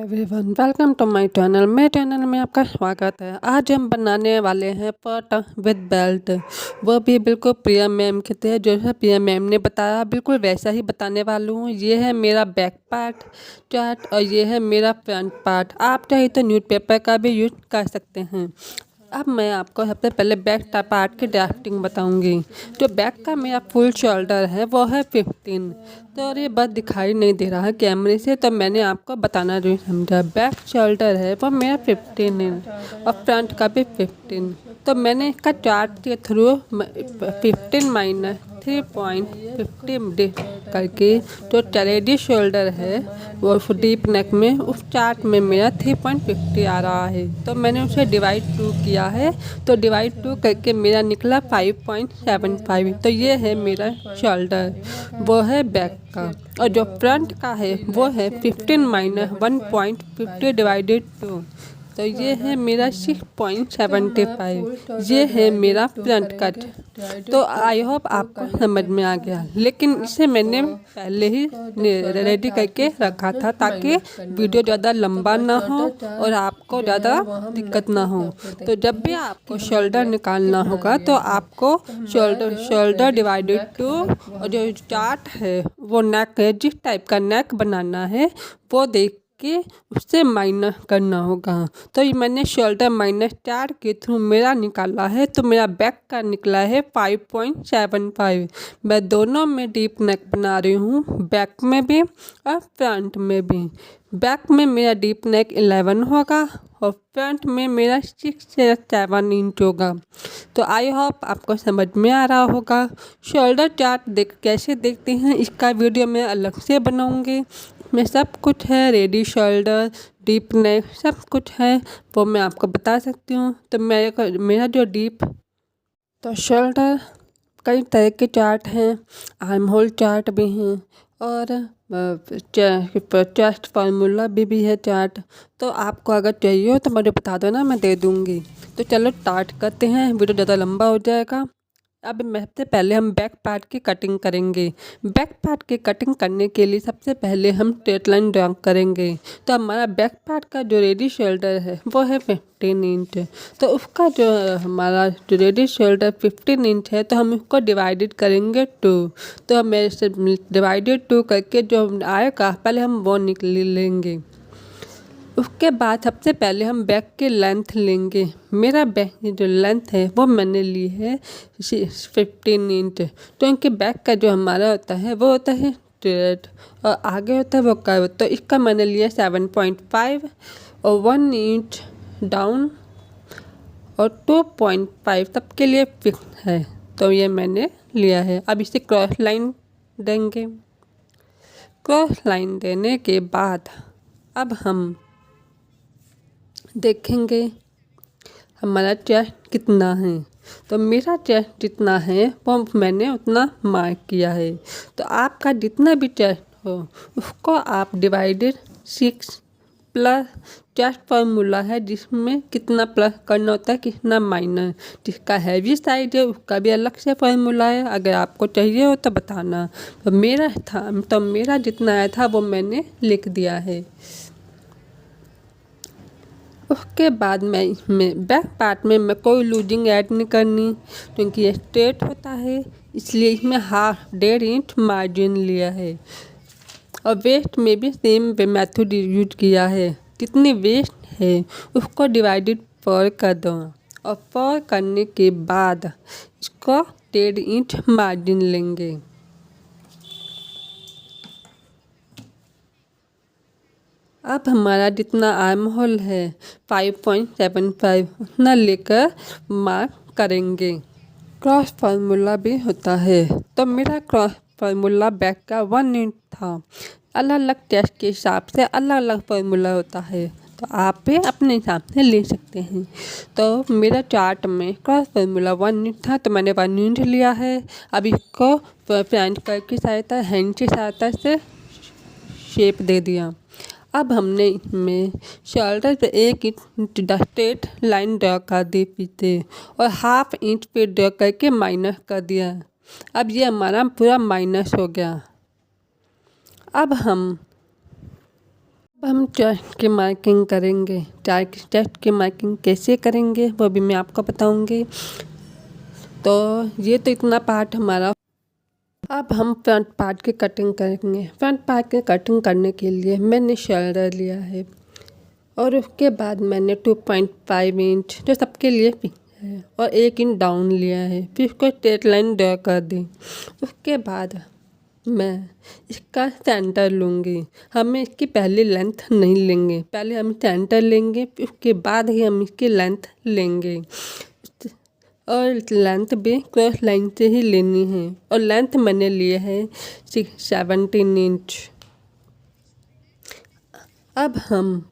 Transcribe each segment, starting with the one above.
Everyone, welcome to my channel. मेरे channel में आपका स्वागत है। आज हम बनाने वाले हैं पर्ट विद बेल्ट, वो भी बिल्कुल प्रिया मैम के थे। जो है प्रिया मैम ने बताया बिल्कुल वैसा ही बताने वाला हूँ। ये है मेरा बैक पार्ट चार्ट और ये है मेरा फ्रंट पार्ट। आप चाहे तो न्यूज़पेपर का भी यूज कर सकते हैं। अब मैं आपको सबसे पहले बैक पार्ट की ड्राफ्टिंग बताऊंगी। जो बैक का मेरा फुल शोल्डर है वो है 15। तो और ये बस दिखाई नहीं दे रहा है कैमरे से, तो मैंने आपको बताना नहीं समझा। बैक शोल्डर है वो मेरा 15 है और फ्रंट का भी 15। तो मैंने इसका चार्ट के थ्रू 15 माइनस 3.50 करके जो टेलेडी शोल्डर है वो डीप नेक में उस चार्ट में मेरा 3.50 आ रहा है। तो मैंने उसे डिवाइड 2 किया है, तो डिवाइड 2 करके मेरा निकला 5.75। तो ये है मेरा शोल्डर, वो है बैक का। और जो फ्रंट का है वो है 15 माइनस 1.50 डिवाइडेड 2। तो ये है मेरा 6.75। ये है मेरा फ्रंट कट। तो आई होप आपको समझ में आ गया, लेकिन इसे मैंने पहले ही रेडी करके रखा था ताकि वीडियो ज़्यादा लंबा ना हो और आपको ज़्यादा दिक्कत ना हो। तो जब भी आपको शोल्डर निकालना होगा तो आपको शोल्डर डिवाइडेड 2 और जो चार्ट है वो नेक है, जिस टाइप का नेक बनाना है वो देख कि उससे माइनस करना होगा। तो ये मैंने शोल्डर -4 के थ्रू मेरा निकाला है, तो मेरा बैक का निकला है 5.75। मैं दोनों में डीप नेक बना रही हूँ, बैक में भी और फ्रंट में भी। बैक में मेरा डीप नेक 11 होगा और फ्रंट में मेरा 6 से 7 इंच होगा। तो आई होप आपको समझ में आ रहा होगा। शोल्डर चार्ट कैसे देखते हैं इसका वीडियो मैं अलग से बनाऊंगी। में सब कुछ है, रेडी शोल्डर, डीप नेक, सब कुछ है, वो मैं आपको बता सकती हूँ। तो मेरा जो डीप तो शोल्डर कई तरह के चार्ट हैं, आर्म होल चार्ट भी हैं और चेस्ट फार्मूला भी है चार्ट। तो आपको अगर चाहिए हो तो मुझे बता दो ना, मैं दे दूँगी। तो चलो स्टार्ट करते हैं, वीडियो ज़्यादा लंबा हो जाएगा। अब सबसे पहले हम बैक पार्ट की कटिंग करेंगे। बैक पार्ट की कटिंग करने के लिए सबसे पहले हम स्ट्रेट लाइन ड्रा करेंगे। तो हमारा बैक पार्ट का जो रेडी शोल्डर है वो है 15 इंच। तो उसका जो हमारा जो रेडी शोल्डर 15 इंच है, तो हम उसको डिवाइडेड करेंगे 2। तो हम डिवाइडेड 2 करके जो आएगा पहले हम वो निकल लेंगे। उसके बाद सबसे पहले हम बैक की लेंथ लेंगे। मेरा बैक की जो लेंथ है वो मैंने ली है 15 इंच, क्योंकि बैक का जो हमारा होता है वो होता है स्ट्रेट और आगे होता है वो कर्व। तो इसका मैंने लिया 7.5 और 1 इंच डाउन और 2.5 तब के लिए फिक्स है। तो ये मैंने लिया है। अब इसे क्रॉस लाइन देंगे। क्रॉस लाइन देने के बाद अब हम देखेंगे हमारा चेस्ट कितना है। तो मेरा चेस्ट जितना है वो मैंने उतना मार्क किया है। तो आपका जितना भी चेस्ट हो उसको आप डिवाइडेड 6 प्लस चेस्ट फार्मूला है जिसमें कितना प्लस करना होता है कितना माइनस। जिसका हैवी साइड है उसका भी अलग से फार्मूला है, अगर आपको चाहिए हो तो बताना। तो मेरा जितना आया था वो मैंने लिख दिया है। उसके बाद मैं इसमें बैक पार्ट में मैं कोई लूजिंग ऐड नहीं करनी, क्योंकि ये स्ट्रेट होता है, इसलिए इसमें 1.5 इंच मार्जिन लिया है। और वेस्ट में भी सेम मेथड यूज किया है। कितनी वेस्ट है उसको डिवाइडेड 4 कर दो और 4 करने के बाद इसको 1.5 इंच मार्जिन लेंगे। अब हमारा जितना आर्म होल है 5.75 उतना लेकर मार्क करेंगे। क्रॉस फार्मूला भी होता है, तो मेरा क्रॉस फार्मूला बैक का 1 इंच था। अलग अलग टेस्ट के हिसाब से अलग अलग फार्मूला होता है, तो आप भी अपने हिसाब से ले सकते हैं। तो मेरा चार्ट में क्रॉस फार्मूला 1 इंच था, तो मैंने 1 इंच लिया है। अब इसको फ्रंट कर की सहायता हैंड की सहायता से शेप दे दिया। अब हमने इसमें शोल्डर पे 1 इंच स्ट्रेट लाइन ड्रॉ कर दी पीछे और 1/2 इंच पे ड्रॉ करके माइनस कर दिया। अब ये हमारा पूरा माइनस हो गया। अब हम टेस्ट की मार्किंग करेंगे। टेस्ट की मार्किंग कैसे करेंगे वो भी मैं आपको बताऊंगी। तो ये तो इतना पार्ट हमारा। अब हम फ्रंट पार्ट की कटिंग करेंगे। फ्रंट पार्ट की कटिंग करने के लिए मैंने शोल्डर लिया है और उसके बाद मैंने 2.5 इंच जो सबके लिए है और 1 इंच डाउन लिया है। फिर उसको स्ट्रेट लाइन ड्रॉ कर दी। उसके बाद मैं इसका सेंटर लूँगी। हमें इसकी पहले लेंथ नहीं लेंगे, पहले हम सेंटर लेंगे, फिर उसके बाद ही हम इसकी लेंथ लेंगे और लेंथ भी क्रॉस लाइन से ही लेनी है। और लेंथ मैंने लिए है 17 इंच। अब हम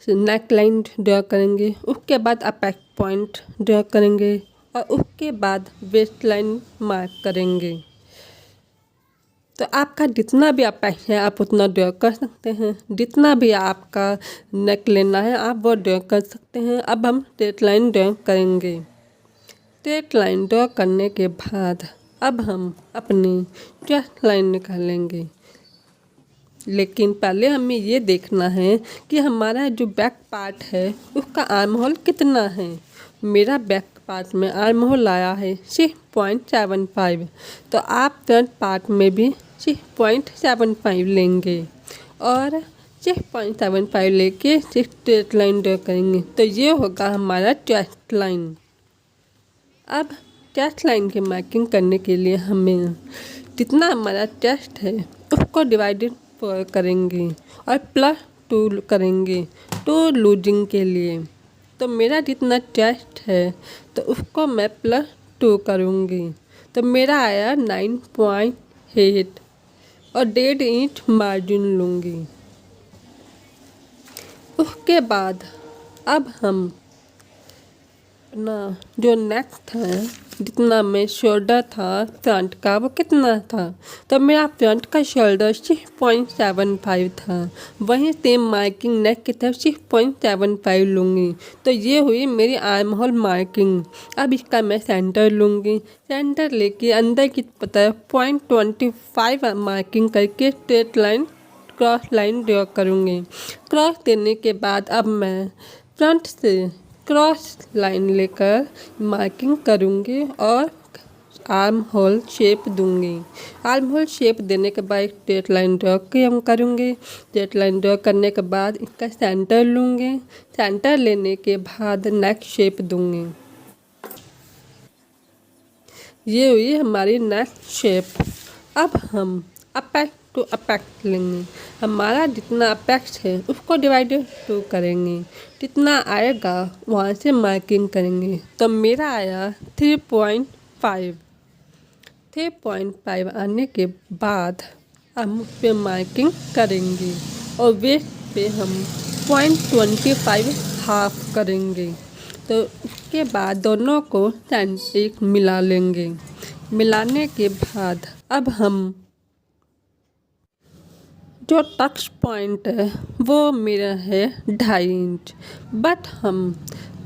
नेक लाइन ड्रॉ करेंगे, उसके बाद अपेक्स पॉइंट ड्रॉ करेंगे और उसके बाद वेस्ट लाइन मार्क करेंगे। तो आपका जितना भी अपेक्स है आप उतना ड्रॉ कर सकते हैं, जितना भी आपका नेक लेना है आप वो ड्रॉ कर सकते हैं। अब हम स्ट्रेट लाइन ड्रॉ करेंगे। स्ट्रेट लाइन ड्रॉ करने के बाद अब हम अपनी चेस्ट लाइन निकालेंगे। लेकिन पहले हमें ये देखना है कि हमारा जो बैक पार्ट है उसका आर्म होल कितना है। मेरा बैक पार्ट में आर्म होल आया है 6.75। तो आप फ्रंट पार्ट में भी 6.75 लेंगे और 6.75 लेके स्ट्रेट लाइन ड्रॉ करेंगे। तो ये होगा हमारा चेस्ट लाइन। अब चेस्ट लाइन की मार्किंग करने के लिए हमें जितना हमारा चेस्ट है उसको डिवाइडेड करेंगे और +2 करेंगे 2 लूजिंग के लिए। तो मेरा जितना चेस्ट है तो उसको मैं +2 करूँगी। तो मेरा आया 9.8 और 1.5 इंच मार्जिन लूँगी। उसके बाद अब हम अपना जो नेक था, जितना में शोल्डर था फ्रंट का वो कितना था, तो मेरा फ्रंट का शोल्डर 6.75 था। वहीं सेम मार्किंग नेक की तरफ 6.75 लूँगी। तो ये हुई मेरी आर्म होल मार्किंग। अब इसका मैं सेंटर लूँगी। सेंटर लेके अंदर की तरफ 0.25 मार्किंग करके straight line cross line draw करूँगी। क्रॉस देने के बाद अब मैं फ्रंट से क्रॉस लाइन लेकर मार्किंग करूँगी और आर्म होल शेप दूँगी। आर्म होल शेप देने के बाद स्ट्रेट लाइन ड्रॉ करूँगी। स्ट्रेट लाइन ड्रॉ करने के बाद इसका सेंटर लूँगी। सेंटर लेने के बाद नेक शेप दूँगी। ये हुई हमारी नेक शेप। अब हम अपेक्स टू अपेक्स लेंगे। हमारा जितना अपेक्स है उसको डिवाइडेड 2 करेंगे, जितना आएगा वहाँ से मार्किंग करेंगे। तो मेरा आया 3.5। 3.5 आने के बाद हम उस पर मार्किंग करेंगे और वेस्ट पे हम 0.25 हाफ करेंगे। तो उसके बाद दोनों को एक मिला लेंगे। मिलाने के बाद अब हम जो टच पॉइंट है वो मेरा है 2.5 इंच। बट हम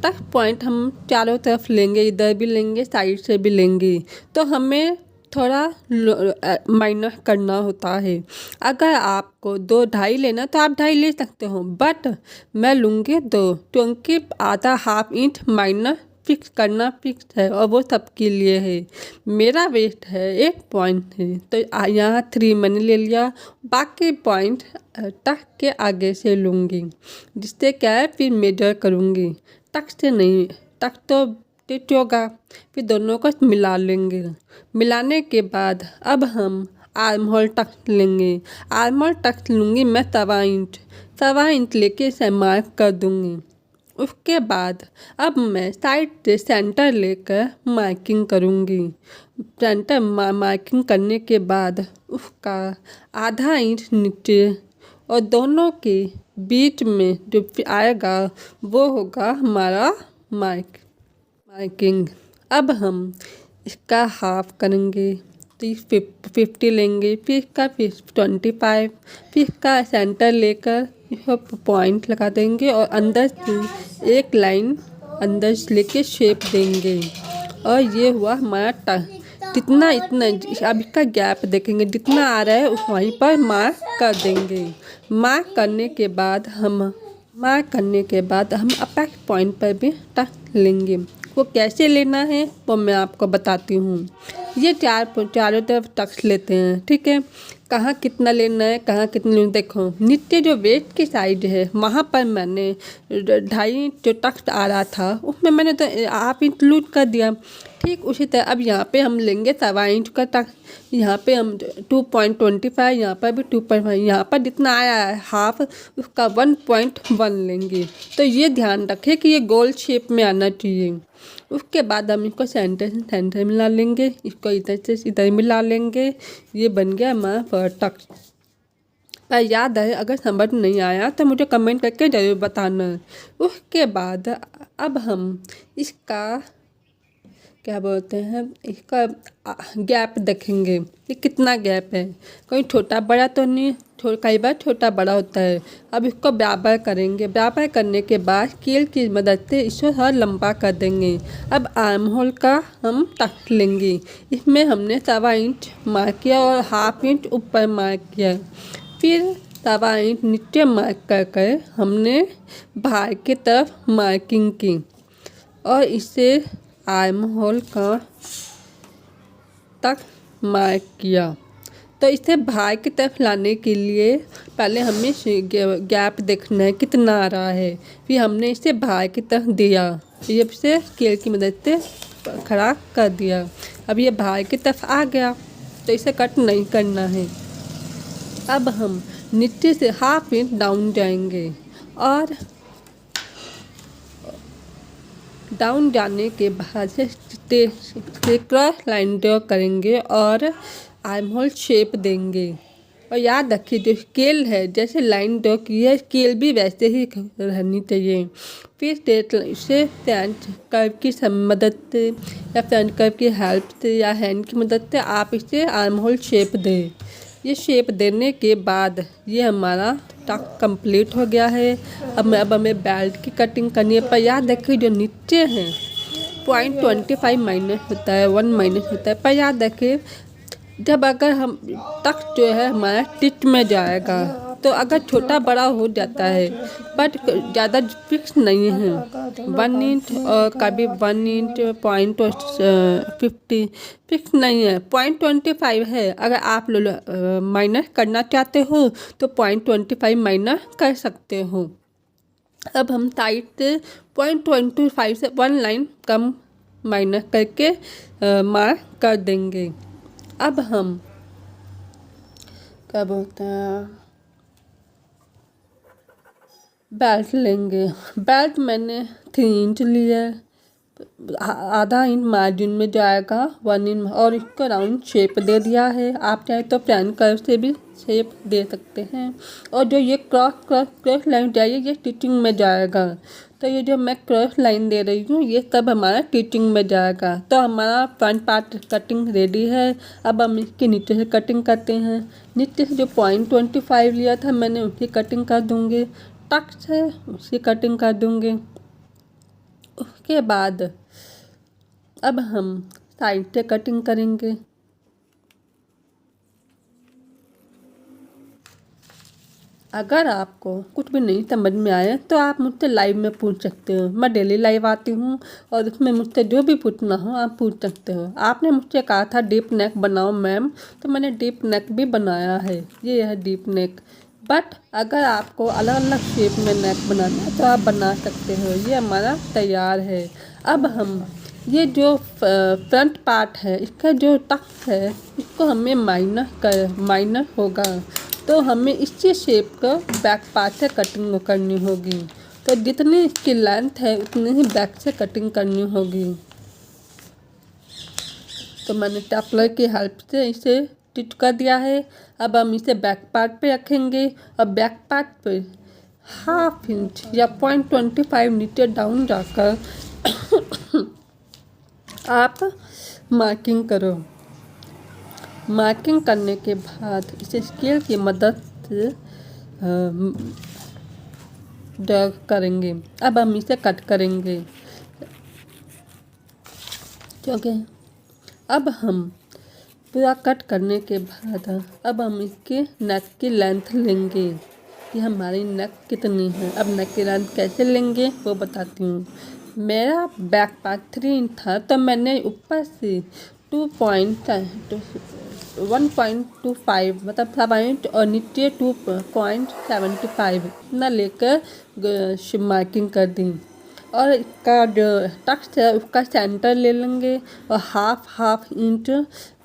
टच पॉइंट हम चारों तरफ लेंगे, इधर भी लेंगे साइड से भी लेंगे। तो हमें थोड़ा माइनस करना होता है। अगर आपको 2.5 लेना तो आप 2.5 ले सकते हो, बट मैं लूँगी 2, क्योंकि आधा हाफ इंच माइनस फिक्स करना फिक्स है और वो सबके लिए है। मेरा वेस्ट है 8 पॉइंट है तो यहाँ 3 मैंने ले लिया। बाकी पॉइंट टक के आगे से लूँगी, जिससे क्या है फिर मेजर करूँगी। टक से नहीं, टक तो टिच होगा। फिर दोनों को मिला लेंगे। मिलाने के बाद अब हम आर्म होल टक लेंगे। आर्म होल टक लूँगी मैं 1.25 इंच। 1.25 इंच लेके इसे मार्क कर दूँगी। उसके बाद अब मैं साइड से सेंटर लेकर मार्किंग करूँगी। सेंटर मार्किंग करने के बाद उसका आधा इंच नीचे और दोनों के बीच में जो आएगा वो होगा हमारा मार्किंग। अब हम इसका हाफ करेंगे, 50 लेंगे, फिर इसका 25, फिर इसका सेंटर लेकर पॉइंट लगा देंगे और अंदर से एक लाइन अंदर से लेके शेप देंगे। और ये हुआ हमारा जितना इतना अब इसका गैप देखेंगे, जितना आ रहा है वहीं पर मार्क कर देंगे। मार्क करने के बाद हम अपेक्स पॉइंट पर भी टच लेंगे। वो कैसे लेना है वो मैं आपको बताती हूँ। ये चारों तरफ टक्स लेते हैं, ठीक है। कहाँ कितना लेना है, कहाँ कितना लेना, देखो नीचे जो वेस्ट की साइड है वहाँ पर मैंने 2.5 जो टक्स आ रहा था उसमें मैंने तो आप इंक्लूड कर दिया। ठीक उसी तरह अब यहाँ पे हम लेंगे 1.25 इंच का टक्स। यहाँ पे हम 2.25, यहाँ पर भी 2.5, यहाँ पर जितना आया है हाफ उसका 1.1 लेंगे। तो ये ध्यान रखें कि ये गोल शेप में आना चाहिए। उसके बाद हम इसको सेंटर से सेंटर मिला लेंगे, इसको इधर से इधर मिला लेंगे। ये बन गया हमारा टक्स। पर याद है, अगर समझ नहीं आया तो मुझे कमेंट करके ज़रूर बताना। उसके बाद अब हम इसका क्या बोलते हैं, इसका गैप देखेंगे ये कितना गैप है। कोई छोटा बड़ा तो नहीं, कई बार छोटा बड़ा होता है। अब इसको बराबर करेंगे। बराबर करने के बाद स्केल की मदद से इसको थोड़ा लंबा कर देंगे। अब आर्म होल का हम टक लेंगे। इसमें हमने 1.25 इंच मार्क किया और 1/2 इंच ऊपर मार्क किया। फिर 1.25 इंच नीचे मार्क कर हमने बाहर की तरफ मार्किंग की और इसे आर्म होल का तक मार्क किया। तो इसे बाहर की तरफ लाने के लिए पहले हमें गैप देखना है कितना आ रहा है। फिर हमने इसे बाहर की तरफ दिया, ये से स्केल की मदद से खड़ा कर दिया। अब ये बाहर की तरफ आ गया तो इसे कट नहीं करना है। अब हम नीचे से 1/2 इंच डाउन जाएंगे और डाउन जाने के बाद से क्रॉस लाइन ड्रॉ करेंगे और आर्म होल शेप देंगे। और याद रखिए जो स्केल है, जैसे लाइन ड्रॉ की है स्केल भी वैसे ही रहनी चाहिए। फिर इसे फ्रंट कर्व की मदद से या फ्रंट कर्व की हेल्प से या हैंड की मदद से आप इसे आर्म होल शेप दें। ये शेप देने के बाद ये हमारा टक कंप्लीट हो गया है। अब हमें बेल्ट की कटिंग करनी है। पर याद रखिए जो नीचे हैं 0.25 माइनस होता है, 1 माइनस होता है। पर याद रखिए जब अगर हम टक जो है हमारा स्टिच में जाएगा तो अगर छोटा बड़ा हो जाता है बट ज़्यादा फिक्स नहीं है। 1 इंच और कभी 1 इंच 0.50 फिक्स नहीं है, 0.25 है। अगर आप माइनस करना चाहते हो तो 0.25 माइनस कर सकते हो। अब हम साइड से 0.25 से 1 लाइन कम माइनस करके मार्क कर देंगे। अब हम क्या बोलते हैं बेल्ट लेंगे। बेल्ट मैंने 3 इंच लिया, आधा इंच मार्जिन में जाएगा 1 इंच और इसको राउंड शेप दे दिया है। आप चाहे तो फ्रंट कर्व से भी शेप दे सकते हैं। और जो ये क्रॉस लाइन जाइए ये स्टिचिंग में जाएगा। तो ये जो मैं क्रॉस लाइन दे रही हूँ ये सब हमारा स्टिचिंग में जाएगा। तो हमारा फ्रंट पार्ट कटिंग रेडी है। अब हम इसके नीचे से कटिंग करते हैं। नीचे से जो 0.25 लिया था मैंने उसकी कटिंग कर दूँगी, टक से उसकी कटिंग कर दूँगी। उसके बाद अब हम साइड से कटिंग करेंगे। अगर आपको कुछ भी नहीं समझ में आए तो आप मुझसे लाइव में पूछ सकते हो। मैं डेली लाइव आती हूँ और उसमें मुझसे जो भी पूछना हो आप पूछ सकते हो। आपने मुझसे कहा था डीप नेक बनाओ मैम, तो मैंने डीप नेक भी बनाया है। ये है डीप नेक। बट अगर आपको अलग अलग शेप में नेक बनाना है तो आप बना सकते हो। ये हमारा तैयार है। अब हम ये जो फ्रंट पार्ट है इसका जो टक है इसको हमें माइनस होगा। तो हमें इसी शेप का बैक पार्ट से कटिंग करनी होगी। तो जितनी इसकी लेंथ है उतनी ही बैक से कटिंग करनी होगी। तो मैंने स्टेपलर की हेल्प से इसे स्टिच कर दिया है। अब हम इसे बैक पार्ट पे रखेंगे और बैक पार्ट पे 1/2 इंच या 0.25 नीचे डाउन जाकर आप मार्किंग करो। मार्किंग करने के बाद इसे स्केल की मदद से ड्रॉ करेंगे। अब हम इसे कट करेंगे क्योंकि अब हम पूरा कट करने के बाद अब हम इसके नेक की लेंथ लेंगे कि हमारी नेक कितनी है। अब नेक की लेंथ कैसे लेंगे वो बताती हूँ। मेरा बैक पार्ट 3 इंच था तो मैंने ऊपर से 1.25 मतलब 7 और नीचे 2.75 इतना लेकर मार्किंग कर दी। और इसका जो टक्स है उसका सेंटर ले लेंगे और हाफ इंच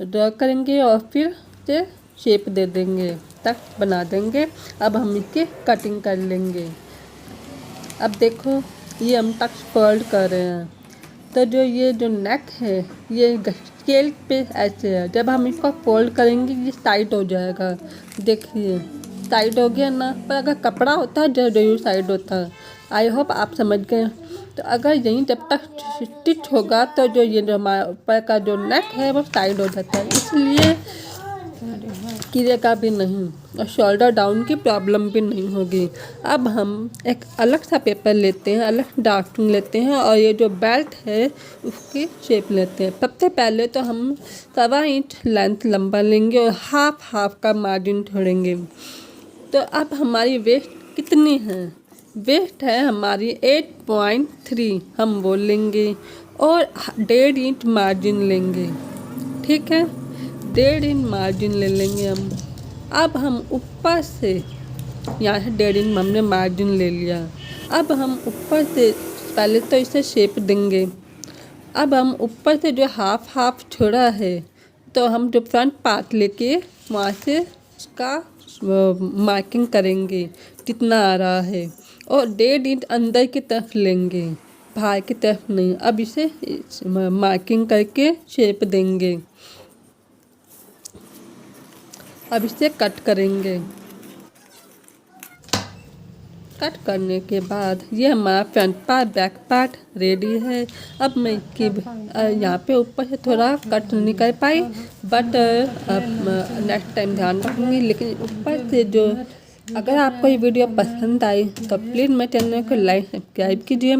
ड्रॉ करेंगे और फिर से शेप दे देंगे, टक्स बना देंगे। अब हम इसकी कटिंग कर लेंगे। अब देखो ये हम टक्स फोल्ड कर रहे हैं तो जो नेक है ये स्केल पे ऐसे है। जब हम इसको फोल्ड करेंगे ये टाइट हो जाएगा। देखिए टाइट हो गया ना, पर अगर कपड़ा होता है जरूर साइड होता है। आई होप आप समझ गए। तो अगर यहीं जब तक स्टिच होगा तो जो हमारे ऊपर का जो नेक है वो साइड हो जाता है, इसलिए गिरेगा भी नहीं और शोल्डर डाउन की प्रॉब्लम भी नहीं होगी। अब हम एक अलग सा पेपर लेते हैं, अलग ड्राफ्टिंग लेते हैं और ये जो बेल्ट है उसकी शेप लेते हैं। सबसे पहले तो हम 1.25 इंच लेंथ लंबा लेंगे और हाफ का मार्जिन छोड़ेंगे। तो अब हमारी वेस्ट कितनी है? वेस्ट है हमारी 8.3 हम बोल लेंगे और 1.5 इंच मार्जिन लेंगे। ठीक है, 1.5 इंच मार्जिन ले लेंगे हम। अब हम ऊपर से यहाँ से 1.5 इंच हमने मार्जिन ले लिया। अब हम ऊपर से पहले तो इसे शेप देंगे। अब हम ऊपर से जो हाफ छोड़ा है तो हम जो फ्रंट पार्ट लेके वहाँ से इसका मार्किंग करेंगे कितना आ रहा है और 1.5 इंच अंदर की तरफ लेंगे, बाहर की तरफ नहीं। अब इसे मार्किंग करके शेप देंगे। अब इसे कट करेंगे। कट करने के बाद ये हमारा front part back part ready है। अब मैं इसकी यहाँ पे ऊपर से थोड़ा कट नहीं कर पाई, बट नेक्स्ट टाइम ध्यान रखूँगी। लेकिन ऊपर से जो अगर आपको ये वीडियो पसंद आई तो प्लीज़ मेरे चैनल को लाइक सब्सक्राइब कीजिए।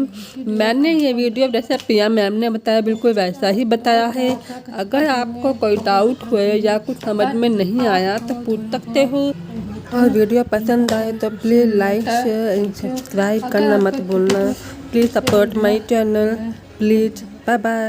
मैंने ये वीडियो जैसे प्रिया मैम ने बताया बिल्कुल वैसा ही बताया है। अगर आपको कोई डाउट हुए या कुछ समझ में नहीं आया तो पूछ सकते हो। और वीडियो पसंद आए तो please like share and subscribe करना मत भूलना। Please support my channel please. Bye bye.